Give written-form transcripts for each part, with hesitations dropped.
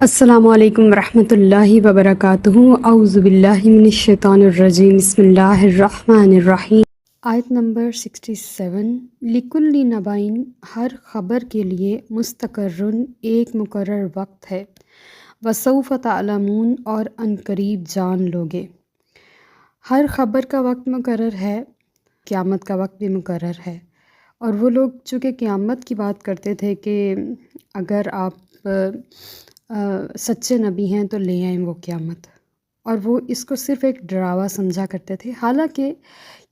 السلام علیکم ورحمۃ اللہ وبرکاتہ۔ اعوذ باللہ من الشیطان الرجیم، بسم اللہ الرحمن الرحیم۔ آیت نمبر 67۔ لکل نبائن، ہر خبر کے لیے مستقرن، ایک مقرر وقت ہے، وسوف تعلمون، اور ان قریب جان لوگے۔ ہر خبر کا وقت مقرر ہے، قیامت کا وقت بھی مقرر ہے۔ اور وہ لوگ چونکہ قیامت کی بات کرتے تھے کہ اگر آپ سچے نبی ہیں تو لے آئیں وہ قیامت، اور وہ اس کو صرف ایک ڈراوا سمجھا کرتے تھے، حالانکہ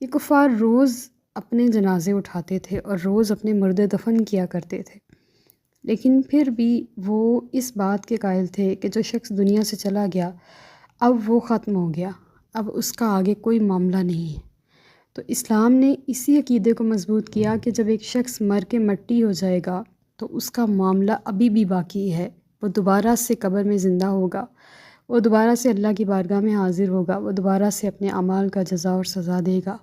یہ کفار روز اپنے جنازے اٹھاتے تھے اور روز اپنے مردے دفن کیا کرتے تھے، لیکن پھر بھی وہ اس بات کے قائل تھے کہ جو شخص دنیا سے چلا گیا اب وہ ختم ہو گیا، اب اس کا آگے کوئی معاملہ نہیں ہے۔ تو اسلام نے اسی عقیدے کو مضبوط کیا کہ جب ایک شخص مر کے مٹی ہو جائے گا تو اس کا معاملہ ابھی بھی باقی ہے، وہ دوبارہ سے قبر میں زندہ ہوگا، وہ دوبارہ سے اللہ کی بارگاہ میں حاضر ہوگا، وہ دوبارہ سے اپنے اعمال کا جزا اور سزا دے گا۔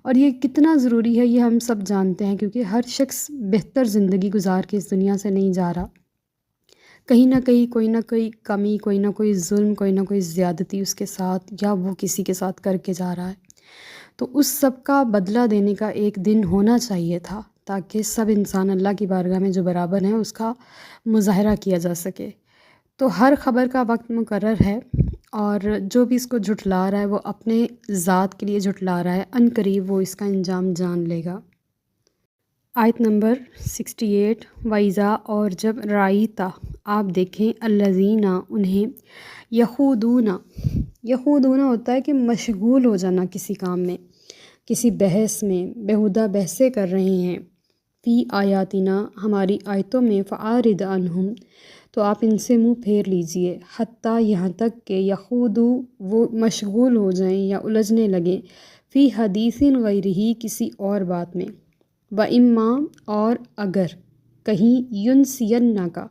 اور یہ کتنا ضروری ہے یہ ہم سب جانتے ہیں، کیونکہ ہر شخص بہتر زندگی گزار کے اس دنیا سے نہیں جا رہا، کہیں نہ کہیں کوئی نہ کوئی کمی، کوئی نہ کوئی ظلم، کوئی نہ کوئی زیادتی اس کے ساتھ یا وہ کسی کے ساتھ کر کے جا رہا ہے۔ تو اس سب کا بدلہ دینے کا ایک دن ہونا چاہیے تھا، تاکہ سب انسان اللہ کی بارگاہ میں جو برابر ہیں اس کا مظاہرہ کیا جا سکے۔ تو ہر خبر کا وقت مقرر ہے، اور جو بھی اس کو جھٹلا رہا ہے وہ اپنے ذات کے لیے جھٹلا رہا ہے، ان قریب وہ اس کا انجام جان لے گا۔ آیت نمبر 68۔ وَإِذَا، اور جب رَأَيْتَ، آپ دیکھیں، الَّذِينَ، انہیں، یخوضون ہوتا ہے کہ مشغول ہو جانا کسی کام میں، کسی بحث میں، بیہودہ بحثیں کر رہے ہیں، فی آیاتنا، ہماری آیتوں میں، فَأَعْرِضْ عَنْهُمْ، تو آپ ان سے منہ پھیر لیجئے، حتیٰ یہاں تک کہ یخوضوا، وہ مشغول ہو جائیں یا الجھنے لگیں، فی حدیث غیرہ، کسی اور بات میں، وَإِمَّا، اور اگر، کہیں، يُنْسِيَنَّكَ،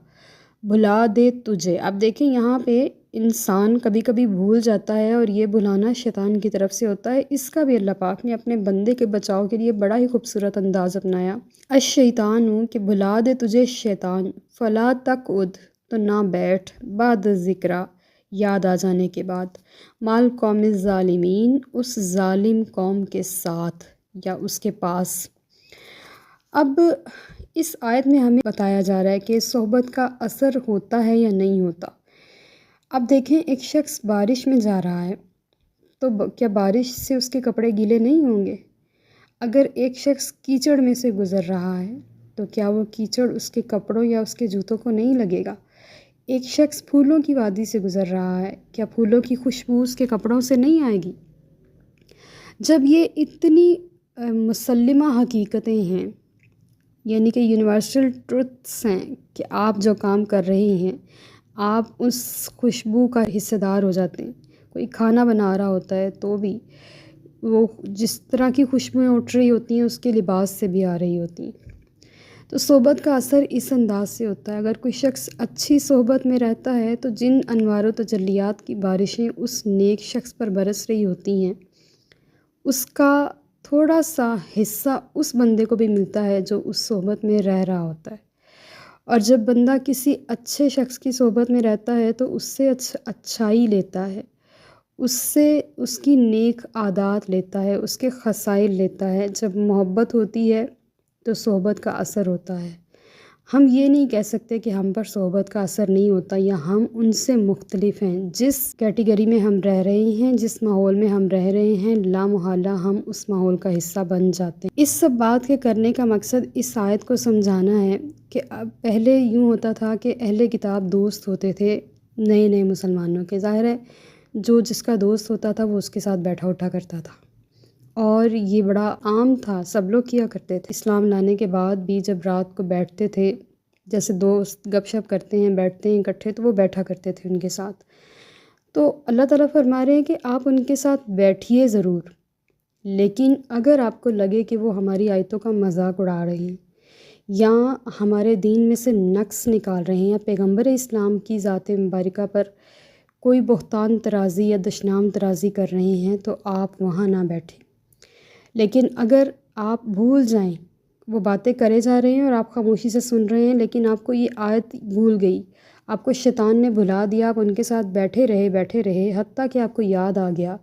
بھلا دے تجھے۔ اب دیکھیں یہاں پہ انسان کبھی کبھی بھول جاتا ہے، اور یہ بھلانا شیطان کی طرف سے ہوتا ہے، اس کا بھی اللہ پاک نے اپنے بندے کے بچاؤ کے لیے بڑا ہی خوبصورت انداز اپنایا۔ الشیطان، کہ بھلا دے تجھے شیطان، فلا تقعد، تو نہ بیٹھ، بعد الذکریٰ، یاد آ جانے کے بعد، مال قوم الظالمین، اس ظالم قوم کے ساتھ یا اس کے پاس۔ اب اس آیت میں ہمیں بتایا جا رہا ہے کہ صحبت کا اثر ہوتا ہے یا نہیں ہوتا۔ اب دیکھیں، ایک شخص بارش میں جا رہا ہے تو کیا بارش سے اس کے کپڑے گیلے نہیں ہوں گے؟ اگر ایک شخص کیچڑ میں سے گزر رہا ہے تو کیا وہ کیچڑ اس کے کپڑوں یا اس کے جوتوں کو نہیں لگے گا؟ ایک شخص پھولوں کی وادی سے گزر رہا ہے، کیا پھولوں کی خوشبو اس کے کپڑوں سے نہیں آئے گی؟ جب یہ اتنی مسلمہ حقیقتیں ہیں، یعنی کہ یونیورسل ٹروتھس ہیں، کہ آپ جو کام کر رہے ہیں آپ اس خوشبو کا حصہ دار ہو جاتے ہیں۔ کوئی کھانا بنا رہا ہوتا ہے تو بھی وہ جس طرح کی خوشبوئیں اٹھ رہی ہوتی ہیں اس کے لباس سے بھی آ رہی ہوتی ہیں۔ تو صحبت کا اثر اس انداز سے ہوتا ہے، اگر کوئی شخص اچھی صحبت میں رہتا ہے تو جن انوار و تجلیات کی بارشیں اس نیک شخص پر برس رہی ہوتی ہیں، اس کا تھوڑا سا حصہ اس بندے کو بھی ملتا ہے جو اس صحبت میں رہ رہا ہوتا ہے۔ اور جب بندہ کسی اچھے شخص کی صحبت میں رہتا ہے تو اس سے اچھائی لیتا ہے، اس سے اس کی نیک عادات لیتا ہے، اس کے خصائل لیتا ہے۔ جب محبت ہوتی ہے تو صحبت کا اثر ہوتا ہے۔ ہم یہ نہیں کہہ سکتے کہ ہم پر صحبت کا اثر نہیں ہوتا، یا ہم ان سے مختلف ہیں۔ جس کیٹیگری میں ہم رہ رہے ہیں، جس ماحول میں ہم رہ رہے ہیں، لا محالہ ہم اس ماحول کا حصہ بن جاتے ہیں۔ اس سب بات کے کرنے کا مقصد اس آیت کو سمجھانا ہے کہ اب پہلے یوں ہوتا تھا کہ اہل کتاب دوست ہوتے تھے نئے نئے مسلمانوں کے، ظاہر ہے جو جس کا دوست ہوتا تھا وہ اس کے ساتھ بیٹھا اٹھا کرتا تھا، اور یہ بڑا عام تھا، سب لوگ کیا کرتے تھے۔ اسلام لانے کے بعد بھی جب رات کو بیٹھتے تھے، جیسے دوست گپ شپ کرتے ہیں، بیٹھتے ہیں اکٹھے، تو وہ بیٹھا کرتے تھے ان کے ساتھ۔ تو اللہ تعالیٰ فرما رہے ہیں کہ آپ ان کے ساتھ بیٹھیے ضرور، لیکن اگر آپ کو لگے کہ وہ ہماری آیتوں کا مذاق اڑا رہے ہیں، یا ہمارے دین میں سے نقص نکال رہے ہیں، یا پیغمبر اسلام کی ذات مبارکہ پر کوئی بہتان ترازی یا دشنام ترازی کر رہے ہیں، تو آپ وہاں نہ بیٹھیں۔ لیکن اگر آپ بھول جائیں، وہ باتیں کرے جا رہے ہیں اور آپ خاموشی سے سن رہے ہیں، لیکن آپ کو یہ آیت بھول گئی، آپ کو شیطان نے بھلا دیا، آپ ان کے ساتھ بیٹھے رہے حتیٰ کہ آپ کو یاد آ گیا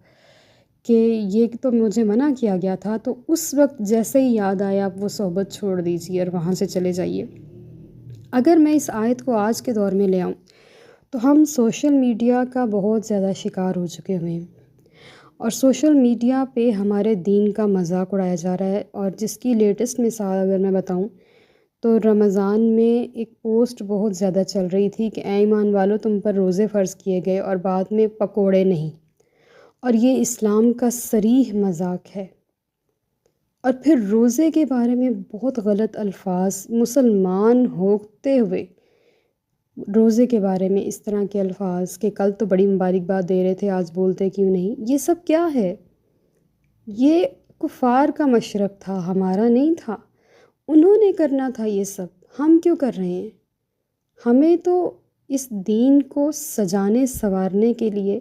کہ یہ تو مجھے منع کیا گیا تھا، تو اس وقت جیسے ہی یاد آیا آپ وہ صحبت چھوڑ دیجیے اور وہاں سے چلے جائیے۔ اگر میں اس آیت کو آج کے دور میں لے آؤں تو ہم سوشل میڈیا کا بہت زیادہ شکار ہو چکے ہوئے ہیں، اور سوشل میڈیا پہ ہمارے دین کا مذاق اڑایا جا رہا ہے۔ اور جس کی لیٹسٹ مثال اگر میں بتاؤں تو رمضان میں ایک پوسٹ بہت زیادہ چل رہی تھی کہ اے ایمان والو تم پر روزے فرض کیے گئے اور بعد میں پکوڑے نہیں، اور یہ اسلام کا صریح مذاق ہے۔ اور پھر روزے کے بارے میں بہت غلط الفاظ، مسلمان ہوتے ہوئے روزے کے بارے میں اس طرح کے الفاظ کہ کل تو بڑی مبارکباد دے رہے تھے آج بولتے کیوں نہیں۔ یہ سب کیا ہے؟ یہ کفار کا مشرب تھا، ہمارا نہیں تھا۔ انہوں نے کرنا تھا یہ سب، ہم کیوں کر رہے ہیں؟ ہمیں تو اس دین کو سجانے سنوارنے کے لیے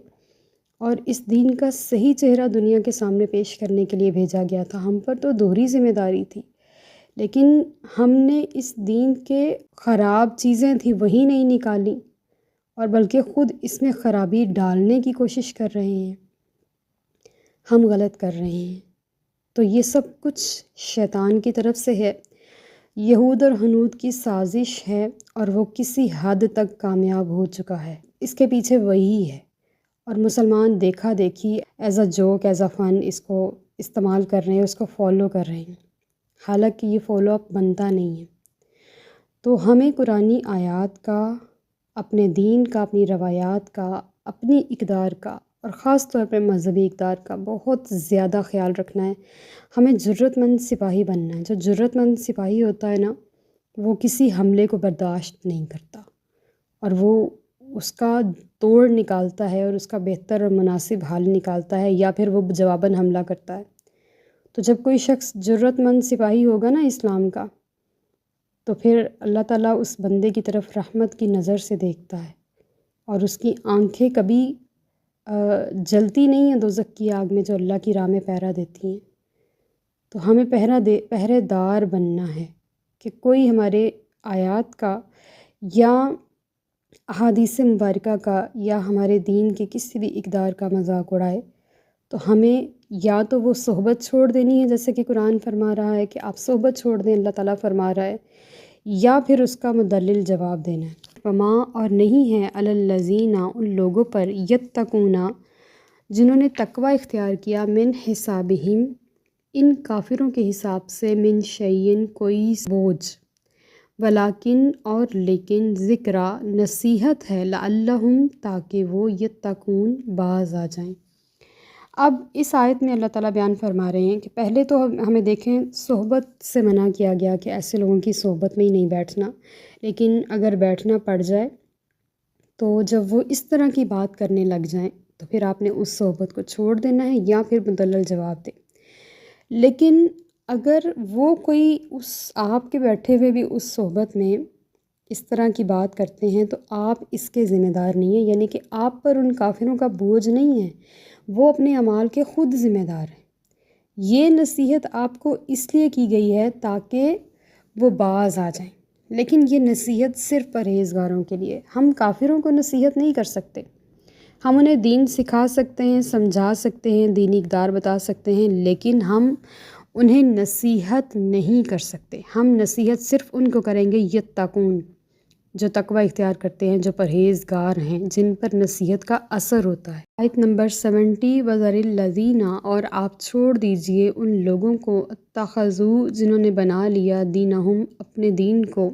اور اس دین کا صحیح چہرہ دنیا کے سامنے پیش کرنے کے لیے بھیجا گیا تھا۔ ہم پر تو دوہری ذمہ داری تھی، لیکن ہم نے اس دین کے خراب چیزیں تھیں وہی نہیں نکالی، اور بلکہ خود اس میں خرابی ڈالنے کی کوشش کر رہے ہیں۔ ہم غلط کر رہے ہیں۔ تو یہ سب کچھ شیطان کی طرف سے ہے، یہود اور ہنود کی سازش ہے، اور وہ کسی حد تک کامیاب ہو چکا ہے۔ اس کے پیچھے وہی ہے، اور مسلمان دیکھا دیکھی as a joke, as a fun اس کو استعمال کر رہے ہیں، اس کو فالو کر رہے ہیں، حالانکہ یہ فالو اپ بنتا نہیں ہے۔ تو ہمیں قرآنی آیات کا، اپنے دین کا، اپنی روایات کا، اپنی اقدار کا، اور خاص طور پہ مذہبی اقدار کا بہت زیادہ خیال رکھنا ہے۔ ہمیں جرأت مند سپاہی بننا ہے۔ جو جرأت مند سپاہی ہوتا ہے نا، وہ کسی حملے کو برداشت نہیں کرتا، اور وہ اس کا توڑ نکالتا ہے اور اس کا بہتر اور مناسب حل نکالتا ہے، یا پھر وہ جواباً حملہ کرتا ہے۔ تو جب کوئی شخص جرأت مند سپاہی ہوگا نا اسلام کا، تو پھر اللہ تعالیٰ اس بندے کی طرف رحمت کی نظر سے دیکھتا ہے، اور اس کی آنکھیں کبھی جلتی نہیں ہیں دوزخ کی آگ میں جو اللہ کی راہ میں پہرا دیتی ہیں۔ تو ہمیں پہرے دار بننا ہے کہ کوئی ہمارے آیات کا یا احادیث مبارکہ کا یا ہمارے دین کے کسی بھی اقدار کا مذاق اڑائے، تو ہمیں یا تو وہ صحبت چھوڑ دینی ہے، جیسے کہ قرآن فرما رہا ہے کہ آپ صحبت چھوڑ دیں، اللہ تعالیٰ فرما رہا ہے، یا پھر اس کا مدلل جواب دینا ہے۔ وما، اور نہیں ہے، علی الذین، ان لوگوں پر، یتقون، جنہوں نے تقوی اختیار کیا، من حسابہم، ان کافروں کے حساب سے، من شیئن، کوئی بوجھ، ولیکن، اور لیکن، ذکرہ، نصیحت ہے، لعلہم، تاکہ وہ یتقون، باز آ جائیں۔ اب اس آیت میں اللہ تعالیٰ بیان فرما رہے ہیں کہ پہلے تو ہمیں دیکھیں صحبت سے منع کیا گیا کہ ایسے لوگوں کی صحبت میں ہی نہیں بیٹھنا، لیکن اگر بیٹھنا پڑ جائے تو جب وہ اس طرح کی بات کرنے لگ جائیں تو پھر آپ نے اس صحبت کو چھوڑ دینا ہے، یا پھر مدلل جواب دیں۔ لیکن اگر وہ کوئی اس آپ کے بیٹھے ہوئے بھی اس صحبت میں اس طرح کی بات کرتے ہیں تو آپ اس کے ذمہ دار نہیں ہیں، یعنی کہ آپ پر ان کافروں کا بوجھ نہیں ہے، وہ اپنے اعمال کے خود ذمہ دار ہیں۔ یہ نصیحت آپ کو اس لیے کی گئی ہے تاکہ وہ باز آ جائیں، لیکن یہ نصیحت صرف پرہیزگاروں کے لیے۔ ہم کافروں کو نصیحت نہیں کر سکتے، ہم انہیں دین سکھا سکتے ہیں، سمجھا سکتے ہیں، دینی اقدار بتا سکتے ہیں، لیکن ہم انہیں نصیحت نہیں کر سکتے۔ ہم نصیحت صرف ان کو کریں گے یتقون، جو تقوی اختیار کرتے ہیں، جو پرہیزگار ہیں، جن پر نصیحت کا اثر ہوتا ہے۔ آیت نمبر 70، وَذَرِ الَّذِينَ، اور آپ چھوڑ دیجئے ان لوگوں کو، اتخذوا، جنہوں نے بنا لیا، دینہم، اپنے دین کو،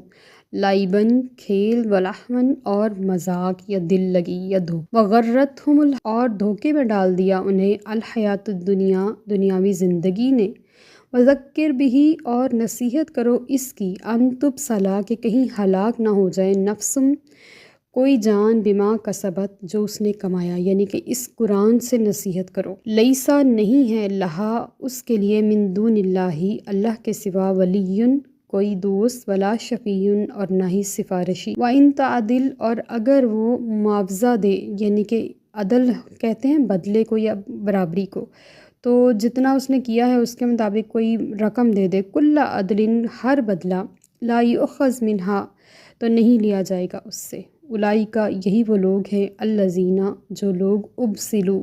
لعباً، کھیل، ولہواً، اور مذاق یا دل لگی یا دھوکہ، وغرتہم، اور دھوکے میں ڈال دیا انہیں، الحیات الدنیا، دنیاوی زندگی نے، وذکر بہ، اور نصیحت کرو اس کی، ان تبصلا، کہ کہیں ہلاک نہ ہو جائے، نفسم، کوئی جان، بما کسبت، جو اس نے کمایا، یعنی کہ اس قرآن سے نصیحت کرو۔ لیسا، نہیں ہے، لہا، اس کے لیے، من دون اللہ، اللہ کے سوا، ولی، کوئی دوست، ولا شفیع، اور نہ ہی سفارشی، وَإِن تَعْدِلْ، اور اگر وہ معاوضہ دے، یعنی کہ عدل کہتے ہیں بدلے کو یا برابری کو، تو جتنا اس نے کیا ہے اس کے مطابق کوئی رقم دے دے، کل عدل، ہر بدلہ، لا یؤخذ منہا، تو نہیں لیا جائے گا اس سے، اولئک یہی وہ لوگ ہیں الذین جو لوگ ابسلو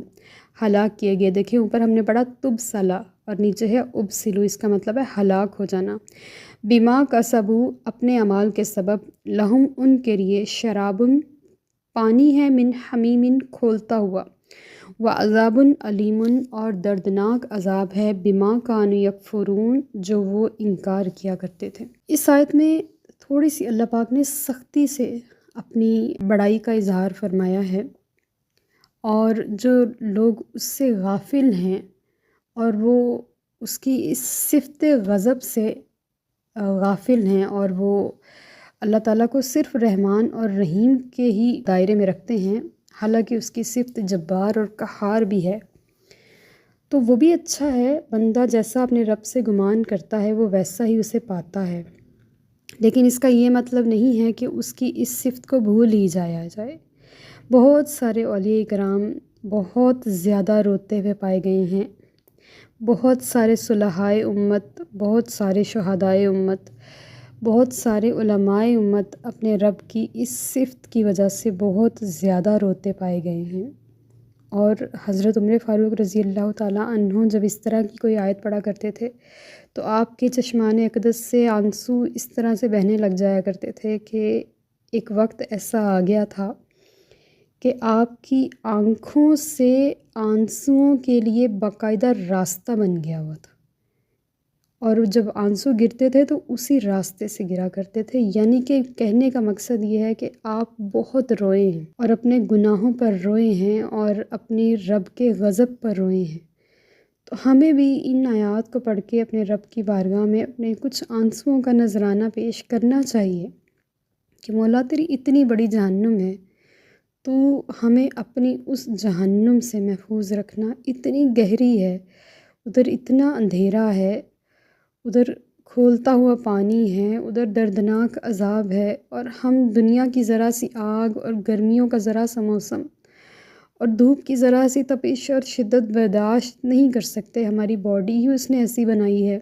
ہلاک کیے گئے. دیکھیں اوپر ہم نے پڑھا تبسلا اور نیچے ہے ابسلو، اس کا مطلب ہے ہلاک ہو جانا. بما کسبو اپنے اعمال کے سبب، لہم ان کے لیے، شرابن پانی ہے، من حمیم کھولتا ہوا، وعذاب علیم اور دردناک عذاب ہے، بما کانوا یکفرون جو وہ انکار کیا کرتے تھے. اس آیت میں تھوڑی سی اللہ پاک نے سختی سے اپنی بڑائی کا اظہار فرمایا ہے، اور جو لوگ اس سے غافل ہیں اور وہ اس کی اس صفت غضب سے غافل ہیں اور وہ اللہ تعالیٰ کو صرف رحمان اور رحیم کے ہی دائرے میں رکھتے ہیں، حالانکہ اس کی صفت جبار اور قہار بھی ہے، تو وہ بھی اچھا ہے. بندہ جیسا اپنے رب سے گمان کرتا ہے وہ ویسا ہی اسے پاتا ہے، لیکن اس کا یہ مطلب نہیں ہے کہ اس کی اس صفت کو بھول ہی جایا جائے. بہت سارے اولیاء کرام بہت زیادہ روتے ہوئے پائے گئے ہیں، بہت سارے صلحائے امت، بہت سارے شہدائے امت، بہت سارے علماء امت اپنے رب کی اس صفت کی وجہ سے بہت زیادہ روتے پائے گئے ہیں. اور حضرت عمر فاروق رضی اللہ تعالیٰ عنہ جب اس طرح کی کوئی آیت پڑھا کرتے تھے تو آپ کے چشمان اقدس سے آنسو اس طرح سے بہنے لگ جایا کرتے تھے کہ ایک وقت ایسا آ گیا تھا کہ آپ کی آنکھوں سے آنسوؤں کے لیے باقاعدہ راستہ بن گیا ہوا تھا، اور جب آنسو گرتے تھے تو اسی راستے سے گرا کرتے تھے. یعنی کہ کہنے کا مقصد یہ ہے کہ آپ بہت روئے ہیں اور اپنے گناہوں پر روئے ہیں اور اپنی رب کے غضب پر روئے ہیں. تو ہمیں بھی ان آیات کو پڑھ کے اپنے رب کی بارگاہ میں اپنے کچھ آنسوؤں کا نذرانہ پیش کرنا چاہیے کہ مولا تیری اتنی بڑی جہنم ہے، تو ہمیں اپنی اس جہنم سے محفوظ رکھنا. اتنی گہری ہے، ادھر اتنا اندھیرا ہے، ادھر کھولتا ہوا پانی ہے، ادھر دردناک عذاب ہے، اور ہم دنیا کی ذرا سی آگ اور گرمیوں کا ذرا سا موسم اور دھوپ کی ذرا سی تپش اور شدت برداشت نہیں کر سکتے. ہماری باڈی ہی اس نے ایسی بنائی ہے،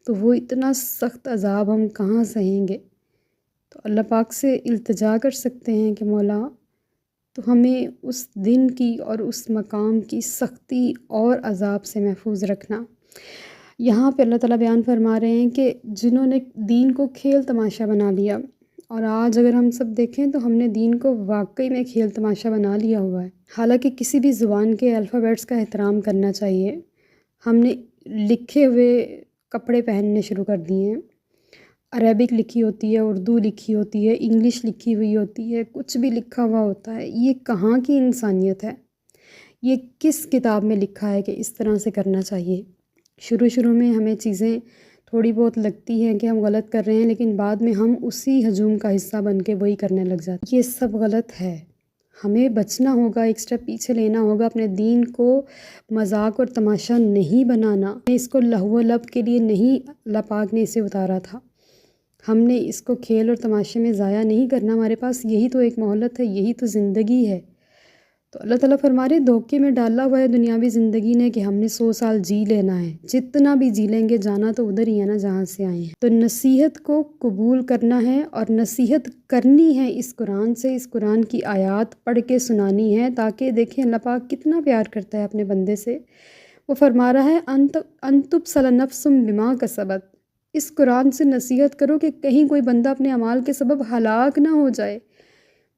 تو وہ اتنا سخت عذاب ہم کہاں سہیں گے. تو اللہ پاک سے التجا کر سکتے ہیں کہ مولا تو ہمیں اس دن کی اور اس مقام کی سختی اور عذاب سے محفوظ رکھنا. یہاں پہ اللہ تعالیٰ بیان فرما رہے ہیں کہ جنہوں نے دین کو کھیل تماشا بنا لیا، اور آج اگر ہم سب دیکھیں تو ہم نے دین کو واقعی میں کھیل تماشا بنا لیا ہوا ہے. حالانکہ کسی بھی زبان کے الفابیٹس کا احترام کرنا چاہیے. ہم نے لکھے ہوئے کپڑے پہننے شروع کر دیے ہیں. عربک لکھی ہوتی ہے، اردو لکھی ہوتی ہے، انگلش لکھی ہوئی ہوتی ہے، کچھ بھی لکھا ہوا ہوتا ہے. یہ کہاں کی انسانیت ہے؟ یہ کس کتاب میں لکھا ہے کہ اس طرح سے کرنا چاہیے؟ شروع میں ہمیں چیزیں تھوڑی بہت لگتی ہیں کہ ہم غلط کر رہے ہیں، لیکن بعد میں ہم اسی ہجوم کا حصہ بن کے وہی کرنے لگ جاتے ہیں. یہ سب غلط ہے. ہمیں بچنا ہوگا، ایک سٹیپ پیچھے لینا ہوگا. اپنے دین کو مذاق اور تماشا نہیں بنانا. اس کو لہو و لعب کے لیے نہیں اللہ پاک نے اسے اتارا تھا. ہم نے اس کو کھیل اور تماشے میں ضائع نہیں کرنا. ہمارے پاس یہی تو ایک مہلت ہے، یہی تو زندگی ہے. تو اللہ تعالیٰ فرما رہے دھوکے میں ڈالا ہوا ہے دنیاوی زندگی نے کہ ہم نے 100 سال جی لینا ہے. جتنا بھی جی لیں گے جانا تو ادھر ہی ہے نا جہاں سے آئے ہیں. تو نصیحت کو قبول کرنا ہے اور نصیحت کرنی ہے اس قرآن سے. اس قرآن کی آیات پڑھ کے سنانی ہے تاکہ دیکھیں اللہ پاک کتنا پیار کرتا ہے اپنے بندے سے. وہ فرما رہا ہے انتبصل نفس بما کسبت. اس قرآن سے نصیحت کرو کہ کہیں کوئی بندہ اپنے اعمال کے سبب ہلاک نہ ہو جائے.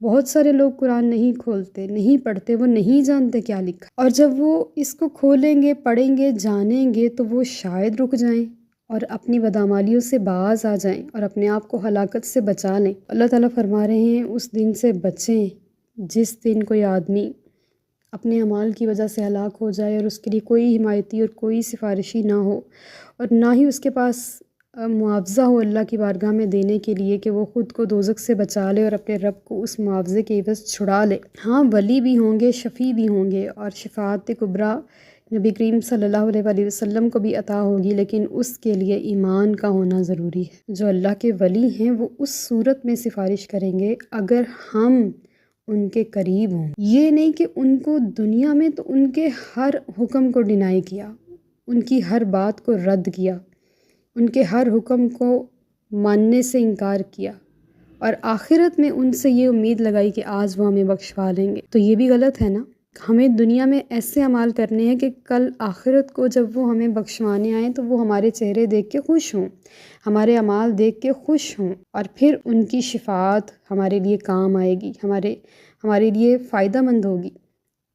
بہت سارے لوگ قرآن نہیں کھولتے، نہیں پڑھتے، وہ نہیں جانتے کیا لکھا، اور جب وہ اس کو کھولیں گے، پڑھیں گے، جانیں گے تو وہ شاید رک جائیں اور اپنی بدعمالیوں سے باز آ جائیں اور اپنے آپ کو ہلاکت سے بچا لیں. اللہ تعالیٰ فرما رہے ہیں اس دن سے بچیں جس دن کوئی آدمی اپنے اعمال کی وجہ سے ہلاک ہو جائے اور اس کے لیے کوئی حمایتی اور کوئی سفارشی نہ ہو، اور نہ ہی اس کے پاس معاوضہ ہو اللہ کی بارگاہ میں دینے کے لیے کہ وہ خود کو دوزخ سے بچا لے اور اپنے رب کو اس معاوضے کے عوض چھڑا لے. ہاں ولی بھی ہوں گے، شفیع بھی ہوں گے، اور شفاعت کبریٰ نبی کریم صلی اللہ علیہ وآلہ وسلم کو بھی عطا ہوگی، لیکن اس کے لیے ایمان کا ہونا ضروری ہے. جو اللہ کے ولی ہیں وہ اس صورت میں سفارش کریں گے اگر ہم ان کے قریب ہوں. یہ نہیں کہ ان کو دنیا میں تو ان کے ہر حکم کو ڈینائی کیا، ان کی ہر بات کو رد کیا، ان کے ہر حکم کو ماننے سے انکار کیا، اور آخرت میں ان سے یہ امید لگائی کہ آج وہ ہمیں بخشوا لیں گے، تو یہ بھی غلط ہے نا۔ ہمیں دنیا میں ایسے اعمال کرنے ہیں کہ کل آخرت کو جب وہ ہمیں بخشوانے آئیں تو وہ ہمارے چہرے دیکھ کے خوش ہوں، ہمارے اعمال دیکھ کے خوش ہوں، اور پھر ان کی شفاعت ہمارے لیے کام آئے گی، ہمارے لیے فائدہ مند ہوگی،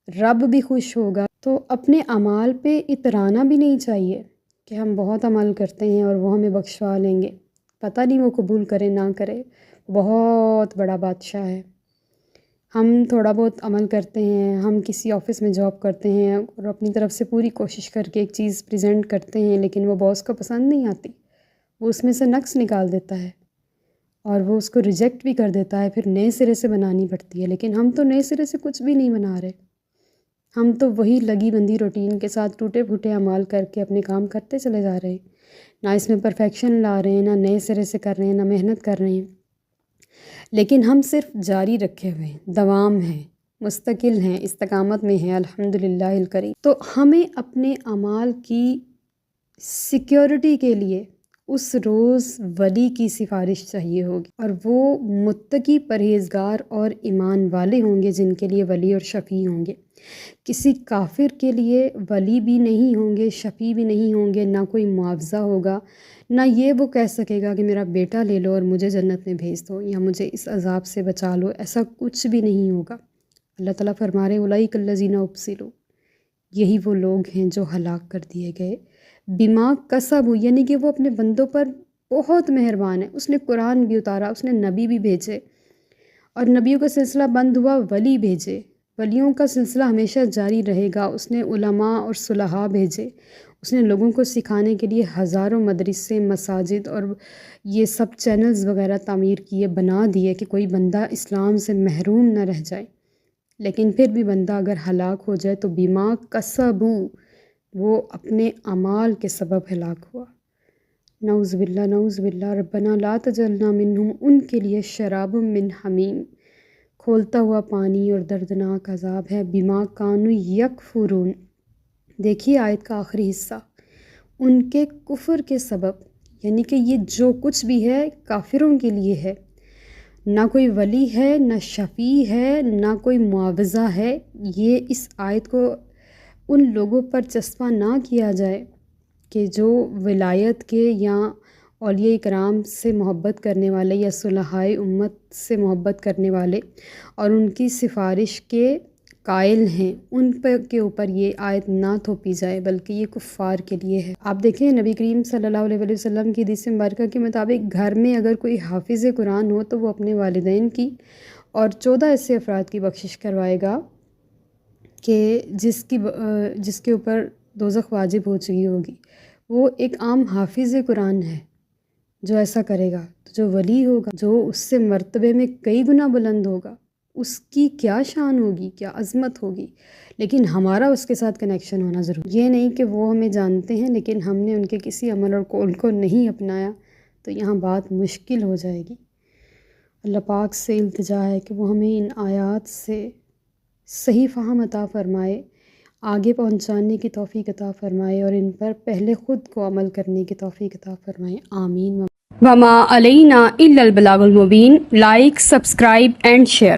رب بھی خوش ہوگا۔ تو اپنے اعمال پہ اترانا بھی نہیں چاہیے کہ ہم بہت عمل کرتے ہیں اور وہ ہمیں بخشوا لیں گے، پتہ نہیں وہ قبول کرے نہ کرے، بہت بڑا بادشاہ ہے۔ ہم تھوڑا بہت عمل کرتے ہیں، ہم کسی آفس میں جاب کرتے ہیں اور اپنی طرف سے پوری کوشش کر کے ایک چیز پریزنٹ کرتے ہیں، لیکن وہ باس کو پسند نہیں آتی، وہ اس میں سے نقص نکال دیتا ہے اور وہ اس کو ریجیکٹ بھی کر دیتا ہے، پھر نئے سرے سے بنانی پڑتی ہے۔ لیکن ہم تو نئے سرے سے کچھ بھی نہیں بنا رہے، ہم تو وہی لگی بندی روٹین کے ساتھ ٹوٹے پھوٹے اعمال کر کے اپنے کام کرتے چلے جا رہے ہیں، نہ اس میں پرفیکشن لا رہے ہیں، نہ نئے سرے سے کر رہے ہیں، نہ محنت کر رہے ہیں، لیکن ہم صرف جاری رکھے ہوئے ہیں، دوام ہیں، مستقل ہیں، استقامت میں ہیں، الحمدللہ الکریم۔ تو ہمیں اپنے اعمال کی سیکیورٹی کے لیے اس روز ولی کی سفارش چاہیے ہوگی، اور وہ متقی، پرہیزگار اور ایمان والے ہوں گے جن کے لیے ولی اور شفیع ہوں گے۔ کسی کافر کے لیے ولی بھی نہیں ہوں گے، شفیع بھی نہیں ہوں گے، نہ کوئی معاوضہ ہوگا، نہ یہ وہ کہہ سکے گا کہ میرا بیٹا لے لو اور مجھے جنت میں بھیج دو یا مجھے اس عذاب سے بچا لو، ایسا کچھ بھی نہیں ہوگا۔ اللہ تعالیٰ فرما رہے اولئک الذین ابسلوا، یہی وہ لوگ ہیں جو ہلاک کر دیے گئے، بما کسبوا، یعنی کہ وہ اپنے بندوں پر بہت مہربان ہے، اس نے قرآن بھی اتارا، اس نے نبی بھی بھیجے، اور نبیوں کا سلسلہ بند ہوا، ولی بھیجے، ولیوں کا سلسلہ ہمیشہ جاری رہے گا، اس نے علماء اور صلحاء بھیجے، اس نے لوگوں کو سکھانے کے لیے ہزاروں مدرسے، مساجد اور یہ سب چینلز وغیرہ تعمیر کیے، بنا دیے کہ کوئی بندہ اسلام سے محروم نہ رہ جائے۔ لیکن پھر بھی بندہ اگر ہلاک ہو جائے تو بما کسبوا، وہ اپنے اعمال کے سبب ہلاک ہوا۔ نعوذ باللہ، نعوذ باللہ، ربنا لا تجعلنا منہم، ان کے لیے شراب من حمیم، کھولتا ہوا پانی اور دردناک عذاب ہے، بما کانوا یکفرون۔ دیکھیے آیت کا آخری حصہ، ان کے کفر کے سبب، یعنی کہ یہ جو کچھ بھی ہے کافروں کے لیے ہے، نہ کوئی ولی ہے، نہ شفیع ہے، نہ کوئی معاوضہ ہے۔ یہ اس آیت کو ان لوگوں پر چسپاں نہ کیا جائے کہ جو ولایت کے یا اولیاء کرام سے محبت کرنے والے یا صلحائے امت سے محبت کرنے والے اور ان کی سفارش کے قائل ہیں، ان کے اوپر یہ آیت نہ تھوپی جائے، بلکہ یہ کفار کے لیے ہے۔ آپ دیکھیں نبی کریم صلی اللہ علیہ وسلم کی حدیث مبارکہ کے مطابق گھر میں اگر کوئی حافظ قرآن ہو تو وہ اپنے والدین کی اور 14 ایسے افراد کی بخشش کروائے گا کہ جس کے اوپر دوزخ واجب ہو چکی ہوگی۔ وہ ایک عام حافظ قرآن ہے جو ایسا کرے گا، تو جو ولی ہوگا، جو اس سے مرتبے میں کئی گنا بلند ہوگا، اس کی کیا شان ہوگی، کیا عظمت ہوگی۔ لیکن ہمارا اس کے ساتھ کنیکشن ہونا ضروری، یہ نہیں کہ وہ ہمیں جانتے ہیں لیکن ہم نے ان کے کسی عمل اور قول کو نہیں اپنایا، تو یہاں بات مشکل ہو جائے گی۔ اللہ پاک سے التجا ہے کہ وہ ہمیں ان آیات سے صحیح فہم عطا فرمائے، آگے پہنچانے کی توفیق عطا فرمائے، اور ان پر پہلے خود کو عمل کرنے کی توفیق عطا فرمائے، آمین۔ وما علینا الا البلاغ المبین۔ Like, subscribe and share.